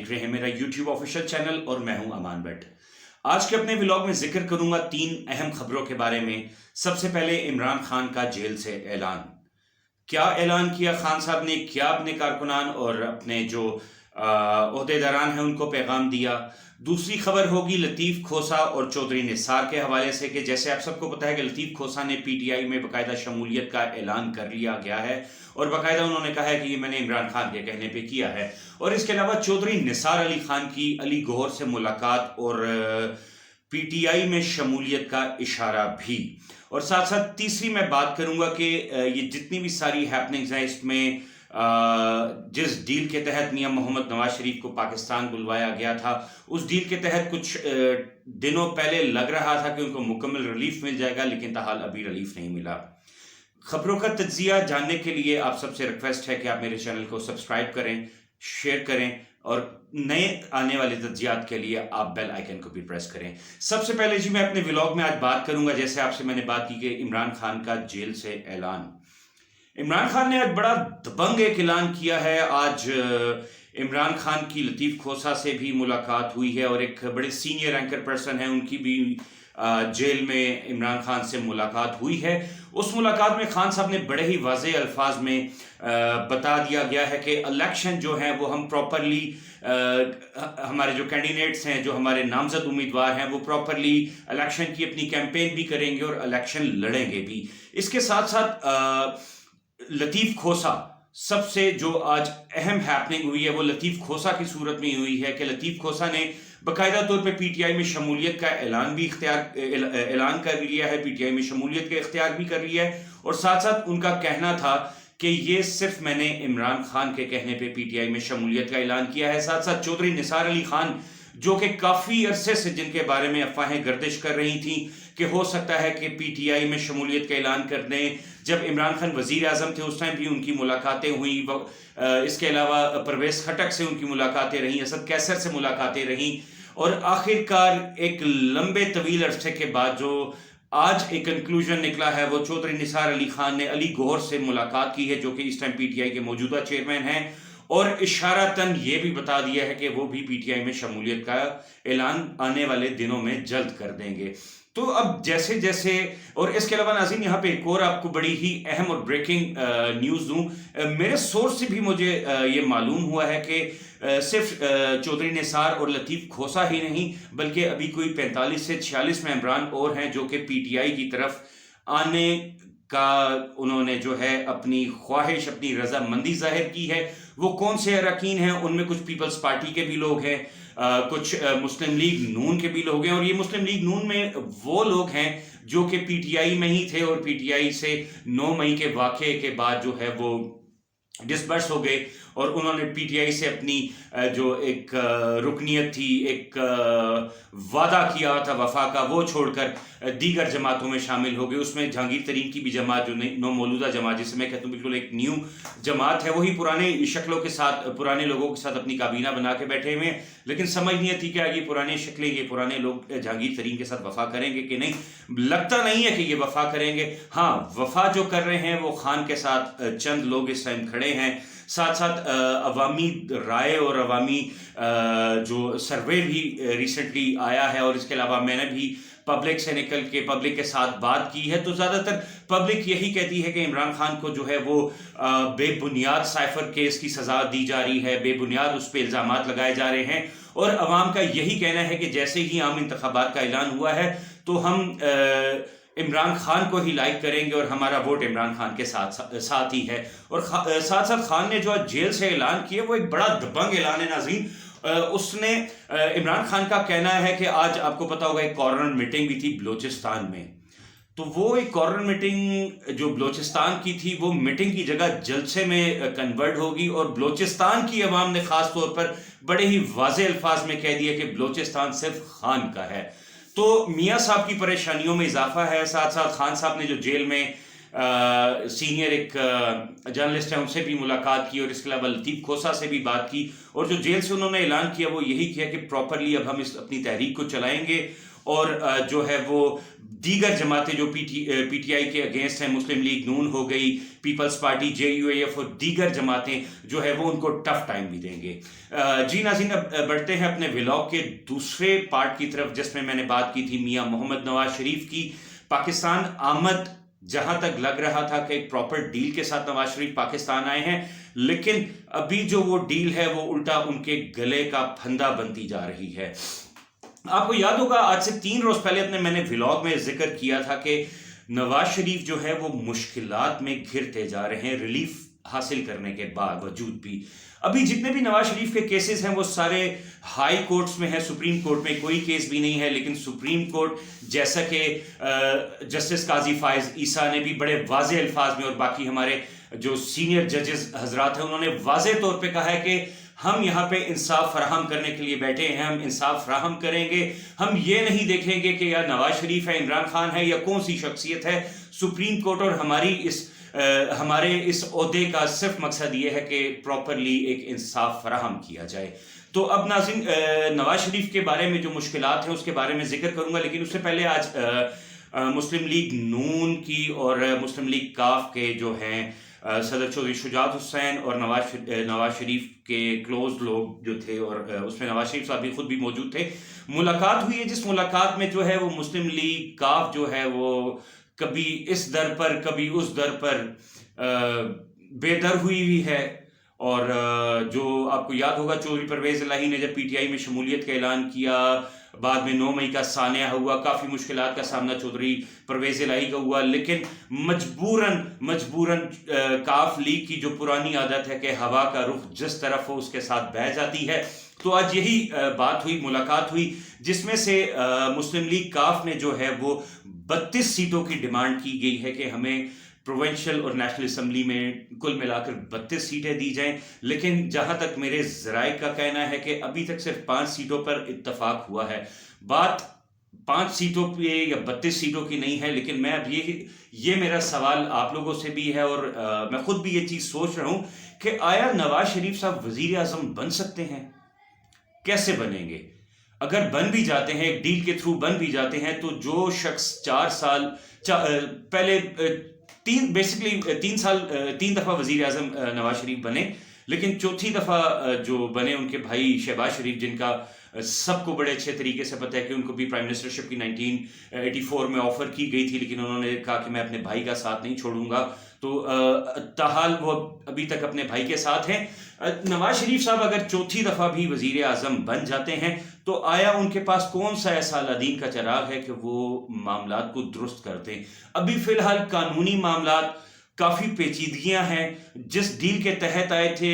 देख रहे हैं मेरा YouTube ऑफिशियल चैनल और मैं हूं अमान भट्ट। आज के अपने व्लॉग में जिक्र करूंगा 3 अहम खबरों के बारे में। सबसे पहले इमरान खान का जेल से ऐलान। क्या ऐलान किया खान साहब ने, क्या अपने कारकुनान और अपने जो ओहदेदारान हैं उनको पैगाम दिया। दूसरी खबर होगी लतीफ़ खोसा और चौधरी निसार के हवाले से कि जैसे आप सबको पता है कि लतीफ़ खोसा ने पीटीआई में बाकायदा शमूलियत का ऐलान कर लिया गया है और बाकायदा उन्होंने कहा है कि ये मैंने इमरान खान के कहने पे किया है। और इसके अलावा चौधरी निसार अली खान की अली गौहर से मुलाकात और पीटीआई में शमूलियत का इशारा भी। और साथ साथ तीसरी मैं बात करूंगा कि ये जितनी भी सारी हैपनिंग्स हैं इसमें जिस डील के तहत मियां मोहम्मद नवाज शरीफ को पाकिस्तान बुलवाया गया था, उस डील के तहत कुछ दिनों पहले लग रहा था कि उनको मुकम्मल रिलीफ मिल जाएगा, लेकिन ताहाल अभी रिलीफ नहीं मिला। खबरों का तज्जिया जानने के लिए आप सबसे रिक्वेस्ट है कि आप मेरे चैनल को सब्सक्राइब करें, शेयर करें और नए आने वाले तज्जियात के लिए आप बेल आइकन को भी प्रेस करें। सबसे पहले जी मैं अपने व्लॉग में आज बात करूंगा, जैसे आपसे मैंने बात की कि इमरान खान का जेल से ऐलान। इमरान खान ने आज बड़ा दबंग एक ऐलान किया है। आज इमरान खान की लतीफ़ खोसा से भी मुलाकात हुई है और एक बड़े सीनियर एंकर पर्सन है, उनकी भी जेल में इमरान खान से मुलाकात हुई है। उस मुलाकात में खान साहब ने बड़े ही वाज़ेह अल्फाज में बता दिया गया है कि इलेक्शन जो है वो हम प्रॉपरली हमारे जो कैंडिडेट्स हैं, जो हमारे नामजद उम्मीदवार हैं, वो प्रॉपरली इलेक्शन की अपनी कैंपेन भी करेंगे और इलेक्शन लड़ेंगे भी। इसके साथ साथ लतीफ़ खोसा, सबसे जो आज अहम हैपनिंग हुई है वो लतीफ़ खोसा की सूरत में हुई है कि लतीफ़ खोसा ने बाकायदा तौर पे पीटीआई में शमूलियत का ऐलान भी ऐलान कर लिया है, पीटीआई में शमूलियत का इख्तियार भी कर लिया है। और साथ साथ उनका कहना था कि ये सिर्फ मैंने इमरान खान के कहने पे पीटीआई में शमूलियत का ऐलान किया है। साथ साथ चौधरी निसार अली खान, जो कि काफ़ी अरसे से जिनके बारे में अफवाहें गर्दिश कर रही थी कि हो सकता है कि पीटीआई में शमूलियत का ऐलान कर दें, जब इमरान खान वज़ीर आज़म थे उस टाइम भी उनकी मुलाकातें हुई। इसके अलावा परवेज़ खटक से उनकी मुलाकातें रहीं, असद कैसर से मुलाकातें रहीं और आखिरकार एक लंबे तवील अरसे के बाद जो आज एक कंक्लूजन निकला है वो चौधरी निसार अली खान ने अली गौहर से मुलाकात की है, जो कि इस टाइम पीटीआई के मौजूदा चेयरमैन हैं, और इशारतन ये भी बता दिया है कि वो भी पीटीआई में शमूलियत का ऐलान आने वाले दिनों में जल्द कर देंगे। तो अब जैसे जैसे, और इसके अलावा नाज़रीन यहाँ पे एक और आपको बड़ी ही अहम और ब्रेकिंग न्यूज़ दूँ। मेरे सोर्स से भी मुझे ये मालूम हुआ है कि सिर्फ चौधरी निसार और लतीफ़ खोसा ही नहीं, बल्कि अभी कोई 45 से 46 मेंबरान और हैं जो कि पीटीआई की तरफ आने का उन्होंने जो है अपनी ख्वाहिश, अपनी रजामंदी जाहिर की है। वो कौन से अरकान हैं? उनमें कुछ पीपल्स पार्टी के भी लोग हैं, कुछ मुस्लिम लीग नून के भी लोग हैं, और ये मुस्लिम लीग नून में वो लोग हैं जो कि पीटीआई में ही थे और पीटीआई से 9 मई के वाक़े के बाद जो है वो डिस्पर्स हो गए और उन्होंने पीटीआई से अपनी जो एक रुकनीत थी, एक वादा किया था वफा का, वो छोड़कर दीगर जमातों में शामिल हो गए। उसमें जहांगीर तरीन की भी जमात, जो नो मौजूदा जमात जिसे मैं कहता हूँ बिल्कुल एक न्यू जमात है, वही पुराने शक्लों के साथ, पुराने लोगों के साथ अपनी काबीना बना के बैठे हुए हैं, लेकिन समझ नहीं आती कि ये पुरानी शक्लें, ये पुराने लोग जहांगीर तरीन के साथ वफा करेंगे कि नहीं। लगता नहीं है कि ये वफा करेंगे। हाँ, वफा जो कर रहे हैं वो खान के साथ चंद लोग इस टाइम खड़े हैं। साथ साथ अवामी राय और अवामी जो सर्वे भी रिसेंटली आया है, और इसके अलावा मैंने भी पब्लिक से निकल के पब्लिक के साथ बात की है, तो ज़्यादातर पब्लिक यही कहती है कि इमरान खान को जो है वो बेबुनियाद साइफर केस की सज़ा दी जा रही है, बेबुनियाद उस पर इल्ज़ामात लगाए जा रहे हैं। और अवाम का यही कहना है कि जैसे ही आम इंतखाबात का ऐलान हुआ है तो हम इमरान खान को ही लाइक करेंगे और हमारा वोट इमरान खान के साथ ही है। और साथ साथ खान ने जो आज जेल से ऐलान किया वो एक बड़ा दबंग ऐलान है नाज़रीन। उसने इमरान खान का कहना है कि आज आपको पता होगा एक कॉर्नर मीटिंग भी थी बलोचिस्तान में, तो वो एक कॉर्नर मीटिंग जो बलोचिस्तान की थी वो मीटिंग की जगह जलसे में कन्वर्ट होगी, और बलोचिस्तान की अवाम ने ख़ास तौर पर बड़े ही वाज़ेह अल्फाज में कह दिया कि बलोचिस्तान सिर्फ खान का है। तो मियाँ साहब की परेशानियों में इजाफा है। साथ साथ खान साहब ने जो जेल में सीनियर एक जर्नलिस्ट है उनसे भी मुलाकात की, और इसके अलावा लतीफ़ खोसा से भी बात की, और जो जेल से उन्होंने ऐलान किया वो यही किया कि प्रॉपरली अब हम अपनी तहरीक को चलाएंगे और जो है वो दीगर जमातें जो पीटीआई के अगेंस्ट हैं, मुस्लिम लीग नून हो गई, पीपल्स पार्टी, जेयूएफ और दीगर जमातें जो है वो उनको टफ टाइम भी देंगे। जी नाज़रीन, अब बढ़ते हैं अपने व्लॉग के दूसरे पार्ट की तरफ, जिसमें मैंने बात की थी मियां मोहम्मद नवाज शरीफ की पाकिस्तान आमद। जहां तक लग रहा था कि एक प्रॉपर डील के साथ नवाज शरीफ पाकिस्तान आए हैं, लेकिन अभी जो वो डील है वो उल्टा उनके गले का फंदा बनती जा रही है। आपको याद होगा, आज से 3 रोज पहले मैंने व्लॉग में जिक्र किया था कि नवाज शरीफ जो है वो मुश्किलात में घिरते जा रहे हैं रिलीफ हासिल करने के बावजूद भी। अभी जितने भी नवाज शरीफ के केसेस हैं वो सारे हाई कोर्ट्स में हैं, सुप्रीम कोर्ट में कोई केस भी नहीं है। लेकिन सुप्रीम कोर्ट, जैसा कि जस्टिस काजी फायज ईसा ने भी बड़े वाज़ेह अल्फाज में और बाकी हमारे जो सीनियर जजेस हजरात हैं उन्होंने वाज़ेह तौर पे कहा है कि हम यहाँ पे इंसाफ फराहम करने के लिए बैठे हैं, हम इंसाफ फराहम करेंगे। हम ये नहीं देखेंगे कि या नवाज शरीफ है, इमरान खान है या कौन सी शख्सियत है। सुप्रीम कोर्ट और हमारे इस ओहदे का सिर्फ मकसद ये है कि प्रॉपरली एक इंसाफ फराहम किया जाए। तो अब नाज़रीन, नवाज शरीफ के बारे में जो मुश्किलात हैं उसके बारे में जिक्र करूंगा, लेकिन उससे पहले आज मुस्लिम लीग नून की और मुस्लिम लीग काफ के जो हैं सदर चौधरी शुजात हुसैन और नवाज शरीफ के क्लोज लोग जो थे, और उसमें नवाज शरीफ साहब भी खुद भी मौजूद थे, मुलाकात हुई है। जिस मुलाकात में जो है वो मुस्लिम लीग काफ जो है वो कभी इस दर पर कभी उस दर पर बेदर हुई है। और जो आपको याद होगा, चौधरी परवेज इलाही ने जब पीटीआई में शमूलियत का ऐलान किया, बाद में 9 मई का सानिया हुआ, काफ़ी मुश्किलात का सामना चौधरी परवेज इलाही का हुआ, लेकिन मजबूरन काफ लीग की जो पुरानी आदत है कि हवा का रुख जिस तरफ हो उसके साथ बह जाती है। तो आज यही बात हुई, मुलाकात हुई, जिसमें से मुस्लिम लीग काफ ने जो है वो 32 सीटों की डिमांड की गई है कि हमें प्रोविंशियल और नेशनल असम्बली में कुल मिलाकर 32 सीटें दी जाएं। लेकिन जहां तक मेरे ज़राए का कहना है कि अभी तक सिर्फ 5 सीटों पर इत्तफाक हुआ है। बात 5 सीटों पे या 32 सीटों की नहीं है, लेकिन मैं अब ये मेरा सवाल आप लोगों से भी है, और मैं खुद भी ये चीज़ सोच रहा हूं कि आया नवाज शरीफ साहब वजीर आज़म बन सकते हैं? कैसे बनेंगे? अगर बन भी जाते हैं, एक डील के थ्रू बन भी जाते हैं, तो जो शख्स 4 साल पहले 3 दफा वजीर आजम नवाज शरीफ बने, लेकिन चौथी दफा जो बने उनके भाई शहबाज शरीफ, जिनका सबको बड़े अच्छे तरीके से पता है कि उनको भी प्राइम मिनिस्टरशिप की 1984 में ऑफर की गई थी, लेकिन उन्होंने कहा कि मैं अपने भाई का साथ नहीं छोड़ूंगा। तो ताहाल वो अभी तक अपने भाई के साथ हैं। नवाज शरीफ साहब अगर चौथी दफा भी वजीर आजम बन जाते हैं, तो आया उनके पास कौन सा ऐसा अलादीन का चिराग है कि वो मामलात को दुरुस्त करते हैं? अभी फिलहाल कानूनी मामलात काफ़ी पेचीदगियां हैं। जिस डील के तहत आए थे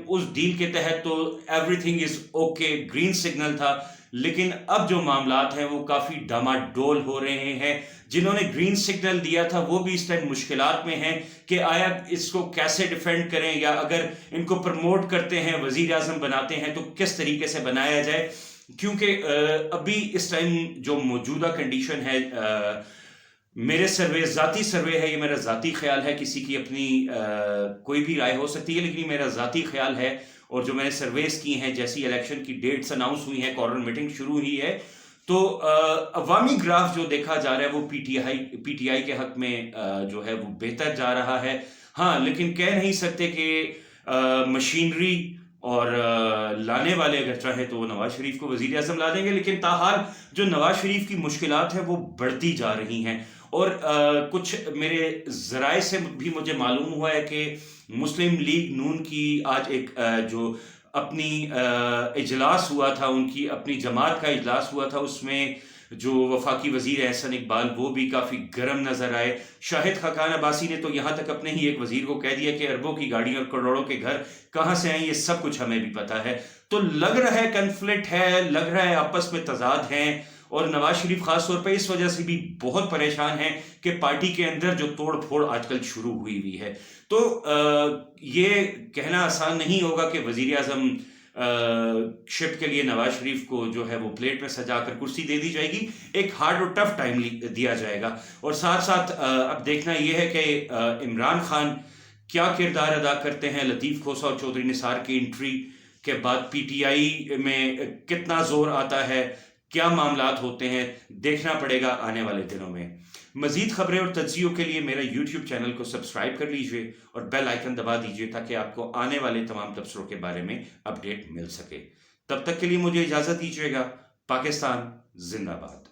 उस डील के तहत तो everything is okay, green signal था, लेकिन अब जो मामलात हैं वो काफ़ी डामाडोल हो रहे हैं। जिन्होंने ग्रीन सिग्नल दिया था वो भी इस टाइम मुश्किलात में हैं कि आया इसको कैसे डिफेंड करें, या अगर इनको प्रमोट करते हैं, वजीर आजम बनाते हैं, तो किस तरीके से बनाया जाए। क्योंकि अभी इस टाइम जो मौजूदा कंडीशन है, मेरे ज़ाती सर्वे है, ये मेरा ज़ाती ख्याल है, किसी की अपनी कोई भी राय हो सकती है, लेकिन मेरा ज़ाती ख्याल है, और जो मैंने सर्वेस की हैं, जैसी इलेक्शन की डेट्स अनाउंस हुई हैं, कॉर्नर मीटिंग शुरू हुई है, तो अवामी ग्राफ जो देखा जा रहा है वो पीटीआई के हक में जो है वो बेहतर जा रहा है। हाँ, लेकिन कह नहीं सकते कि मशीनरी और लाने वाले अगर चाहे तो वो नवाज शरीफ को वजीर आजम ला देंगे, लेकिन ताहाल जो नवाज शरीफ की मुश्किलात हैं वो बढ़ती जा रही हैं। और कुछ मेरे ज़राए से भी मुझे मालूम हुआ है कि मुस्लिम लीग नून की आज एक जो अपनी इजलास हुआ था, उनकी अपनी जमात का इजलास हुआ था, उसमें जो वफाकी वजीर एहसन इकबाल वो भी काफ़ी गर्म नज़र आए। शाहिद खाकान अब्बासी ने तो यहाँ तक अपने ही एक वजीर को कह दिया कि अरबों की गाड़ियाँ और करोड़ों के घर कहाँ से आए, ये सब कुछ हमें भी पता है। तो लग रहा है कन्फ्लिक्ट है, लग रहा है आपस में तजाद हैं, और नवाज शरीफ खास तौर पे इस वजह से भी बहुत परेशान हैं कि पार्टी के अंदर जो तोड़ फोड़ आजकल शुरू हुई है। तो ये कहना आसान नहीं होगा कि वजीर आजम शिप के लिए नवाज शरीफ को जो है वो प्लेट में सजाकर कुर्सी दे दी जाएगी, एक हार्ड और टफ टाइम दिया जाएगा। और साथ साथ अब देखना यह है कि इमरान खान क्या किरदार अदा करते हैं। लतीफ़ खोसा और चौधरी निसार की एंट्री के बाद पीटीआई में कितना जोर आता है, کیا معاملات ہوتے ہیں دیکھنا پڑے گا آنے والے دنوں میں۔ مزید خبریں اور تجزیوں کے لیے میرا یوٹیوب چینل کو سبسکرائب کر لیجئے اور بیل آئیکن دبا دیجئے تاکہ آپ کو آنے والے تمام تبصروں کے بارے میں اپڈیٹ مل سکے۔ تب تک کے لیے مجھے اجازت دیجیے گا۔ پاکستان زندہ باد۔